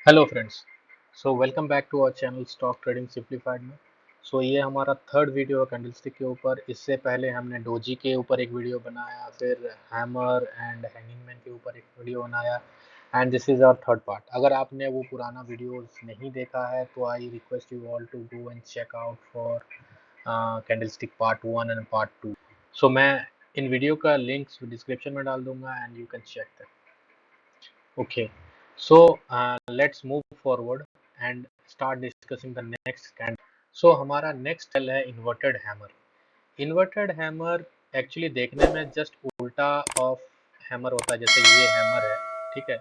Hello friends. Welcome back to our channel stock trading simplified में। ये हमारा third video है कैंडलस्टिक के ऊपर। इससे पहले हमने डोजी के ऊपर एक वीडियो बनाया, फिर हैमर एंड हैंगिंग मैन के ऊपर एक वीडियो बनाया, and this is our third part. अगर आपने वो पुराना वीडियोस नहीं देखा है तो I request you all to go and check out for candlestick part 1 and part 2। मैं इन वीडियो का लिंक्स डिस्क्रिप्शन में डाल दूंगा and you can check that. Okay, let's move forward and start discussing the next candle. हमारा next candle है inverted hammer. Inverted hammer actually देखने में जस्ट उल्टा ऑफ हैमर होता है, जैसे ये हैमर है, ठीक है।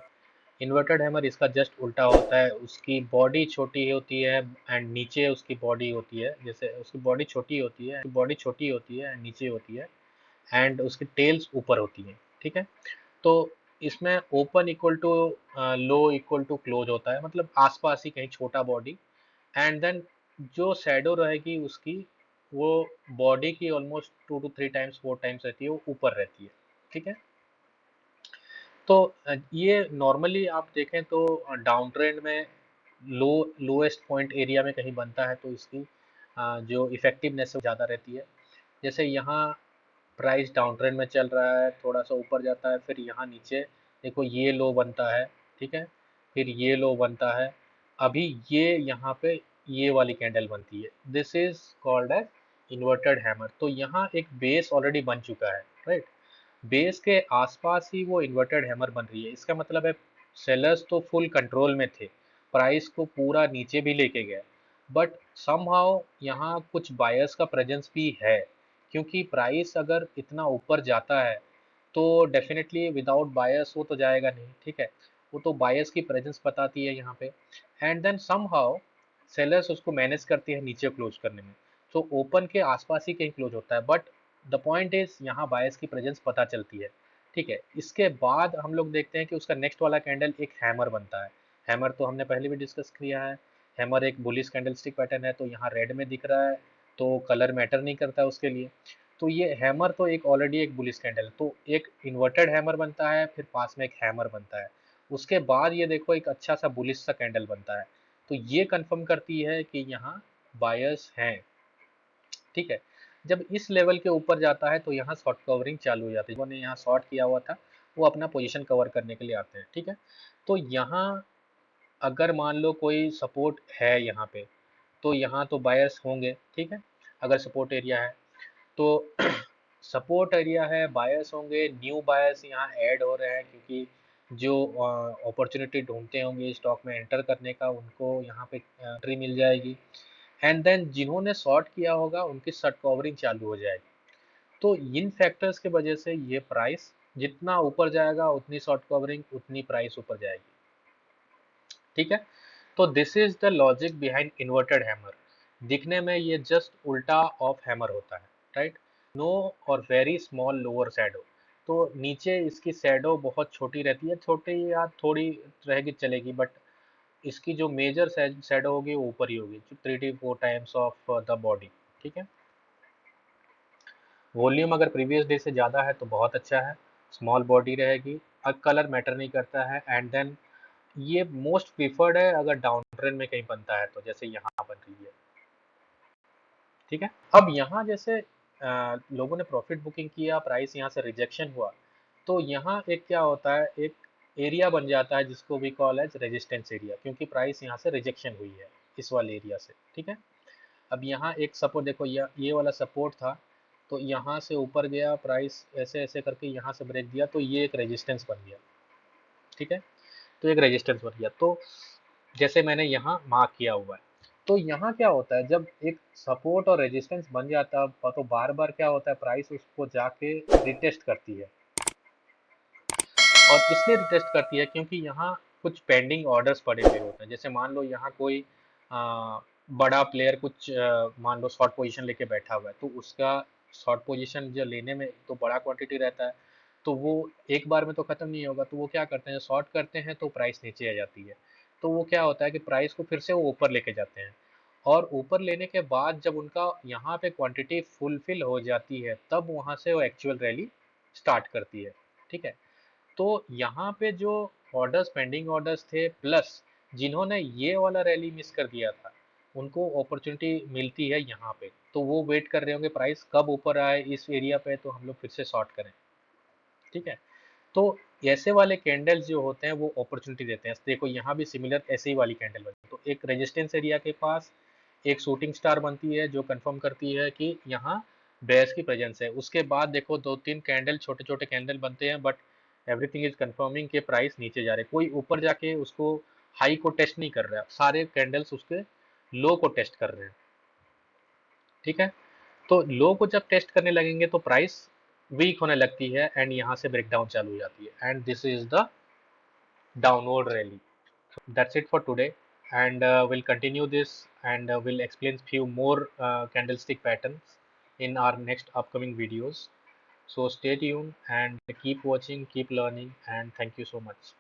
इन्वर्टेड हैमर इसका जस्ट उल्टा होता है, उसकी बॉडी छोटी होती है एंड नीचे उसकी बॉडी होती है, जैसे उसकी बॉडी छोटी होती है एंड नीचे होती है, एंड उसकी टेल्स ऊपर होती है, ठीक है। तो इसमें open equal to low equal to close होता है, मतलब आसपास ही कहीं छोटा बॉडी, एंड देन जो शैडो रहेगी उसकी, वो बॉडी की ऑलमोस्ट 2 to 3 टाइम्स 4 टाइम्स रहती है, वो ऊपर रहती है, ठीक है। तो ये नॉर्मली आप देखें तो डाउन ट्रेंड में लोएस्ट पॉइंट एरिया में कहीं बनता है, तो इसकी जो इफेक्टिवनेस है ज़्यादा रहती है। जैसे यहाँ प्राइस डाउन ट्रेंड में चल रहा है, थोड़ा सा ऊपर जाता है, फिर यहाँ नीचे देखो ये लो बनता है, ठीक है। फिर ये लो बनता है, अभी ये यहाँ पे ये वाली कैंडल बनती है, this is called as inverted hammer. तो यहाँ एक बेस ऑलरेडी बन चुका है, राइट। बेस के आसपास ही वो इन्वर्टेड हैमर बन रही है, इसका मतलब है सेलर्स तो फुल कंट्रोल में थे, प्राइस को पूरा नीचे भी लेके गए, बट समहाउ यहाँ कुछ बायर्स का प्रेजेंस भी है, क्योंकि प्राइस अगर इतना ऊपर जाता है तो डेफिनेटली विदाउट बायर्स वो तो जाएगा नहीं, ठीक है। वो तो बायर्स की प्रेजेंस बताती है यहाँ पे, एंड देन समहाउ सेलर्स उसको मैनेज करती है नीचे क्लोज करने में। ओपन के आसपास ही कहीं क्लोज होता है, बट द पॉइंट इज यहाँ बायर्स की प्रेजेंस पता चलती है, ठीक है। इसके बाद हम लोग देखते हैं कि उसका नेक्स्ट वाला कैंडल एक हैमर बनता है। हैमर तो हमने पहले भी डिस्कस किया है। हैमर एक बुलिश कैंडलस्टिक पैटर्न है, तो यहाँ रेड में दिख रहा है, तो कलर मैटर नहीं करता उसके लिए। तो ये हैमर तो एक ऑलरेडी एक बुलिश कैंडल, तो एक इन्वर्टेड हैमर बनता है, फिर पास में एक हैमर बनता है, उसके बाद ये देखो एक अच्छा सा बुलिश सा कैंडल बनता है। तो ये कंफर्म करती है कि यहाँ बायर्स हैं, ठीक है। जब इस लेवल के ऊपर जाता है तो यहाँ शॉर्ट कवरिंग चालू हो जाती है, जिन्होंने यहाँ शॉर्ट किया हुआ था वो अपना पोजीशन कवर करने के लिए आते हैं, ठीक है। तो यहाँ अगर मान लो कोई सपोर्ट है यहाँ पे, तो यहाँ तो बायर्स होंगे, ठीक है। अगर सपोर्ट एरिया है तो सपोर्ट एरिया है, बायर्स होंगे, न्यू बायर्स यहाँ ऐड हो रहे हैं, क्योंकि जो अपॉर्चुनिटी ढूंढते होंगे स्टॉक में एंटर करने का, उनको यहाँ पे एंट्री मिल जाएगी, एंड देन जिन्होंने शॉर्ट किया होगा उनकी शॉर्ट कवरिंग चालू हो जाएगी। तो इन फैक्टर्स के वजह से ये प्राइस जितना ऊपर जाएगा उतनी शॉर्ट कवरिंग उतनी प्राइस ऊपर जाएगी, ठीक है। तो this is the logic behind inverted hammer. दिखने में ये जस्ट उल्टा ऑफ हैमर होता है, राइट। नो और वेरी स्मॉल लोअर शैडो, तो नीचे इसकी शैडो बहुत छोटी रहती है, छोटी या थोड़ी रहेगी चलेगी, बट इसकी जो मेजर शैडो होगी वो ऊपर ही होगी, 3 to 4 times of the body, ठीक है। वॉल्यूम अगर प्रीवियस डे से ज़्यादा है तो बहुत अच्छा है, स्मॉल बॉडी रहेगी, अब कलर मैटर नहीं करता है, एंड देन ये मोस्ट प्रीफर्ड है अगर डाउन ट्रेंड में कहीं बनता है, तो जैसे यहाँ बन रही है, ठीक है। अब यहाँ जैसे लोगों ने प्रॉफिट बुकिंग किया, प्राइस यहाँ से रिजेक्शन हुआ, तो यहाँ एक क्या होता है, एक एरिया बन जाता है जिसको भी कॉल एज रेजिस्टेंस एरिया, क्योंकि प्राइस यहाँ से रिजेक्शन हुई है इस वाले एरिया से, ठीक है। अब यहाँ एक सपोर्ट देखो, ये वाला सपोर्ट था, तो यहाँ से ऊपर गया प्राइस, ऐसे ऐसे करके यहाँ से ब्रेक दिया, तो ये एक रेजिस्टेंस बन गया, ठीक है। तो एक रेजिस्टेंस बन गया, तो जैसे मैंने यहाँ मार्क किया हुआ है, तो यहाँ क्या होता है जब एक सपोर्ट और रेजिस्टेंस बन जाता है तो बार बार क्या होता है, प्राइस उसको जाके रिटेस्ट करती है, और इसलिए रिटेस्ट करती है क्योंकि यहाँ कुछ पेंडिंग ऑर्डर्स पड़े हुए होते हैं। जैसे मान लो यहाँ कोई बड़ा प्लेयर कुछ मान लो शॉर्ट पोजीशन लेके बैठा हुआ है, तो उसका शॉर्ट पोजीशन जो लेने में तो बड़ा क्वांटिटी रहता है, तो वो एक बार में तो ख़त्म नहीं होगा, तो वो क्या करते हैं, शॉर्ट करते हैं तो प्राइस नीचे आ जाती है, तो वो क्या होता है कि प्राइस को फिर से वो ऊपर लेके जाते हैं, और ऊपर लेने के बाद जब उनका यहाँ पे क्वांटिटी फुलफिल हो जाती है तब वहाँ से वो एक्चुअल रैली स्टार्ट करती है, ठीक है। तो यहाँ पे जो ऑर्डर्स पेंडिंग ऑर्डर्स थे, प्लस जिन्होंने ये वाला रैली मिस कर दिया था, उनको अपॉर्चुनिटी मिलती है यहाँ पे, तो वो वेट कर रहे होंगे प्राइस कब ऊपर आए इस एरिया पे तो हम लोग फिर से शॉर्ट करें। ठीक है, तो ऐसे वाले कैंडल्स जो होते हैं वो अपॉर्चुनिटी देते हैं। देखो यहाँ भी सिमिलर ऐसे ही वाली कैंडल बनी, तो एक रेजिस्टेंस एरिया के पास एक शूटिंग स्टार बनती है जो कंफर्म करती है कि यहाँ बेयर्स की प्रेजेंस है। उसके बाद देखो दो तीन कैंडल छोटे छोटे कैंडल बनते हैं, बट एवरीथिंग इज कंफर्मिंग के प्राइस नीचे जा रहे हैं। कोई ऊपर जाके उसको हाई को टेस्ट नहीं कर रहा, सारे कैंडल्स उसके लो को टेस्ट कर रहे हैं। ठीक है, तो लो को जब टेस्ट करने लगेंगे तो प्राइस वीक होने लगती है एंड यहाँ से ब्रेकडाउन चालू हो जाती है and this is the downward rally. That's it for today, and we'll continue this, and we'll explain few more candlestick patterns in our next upcoming videos. So stay tuned and keep watching, keep learning, and thank you so much.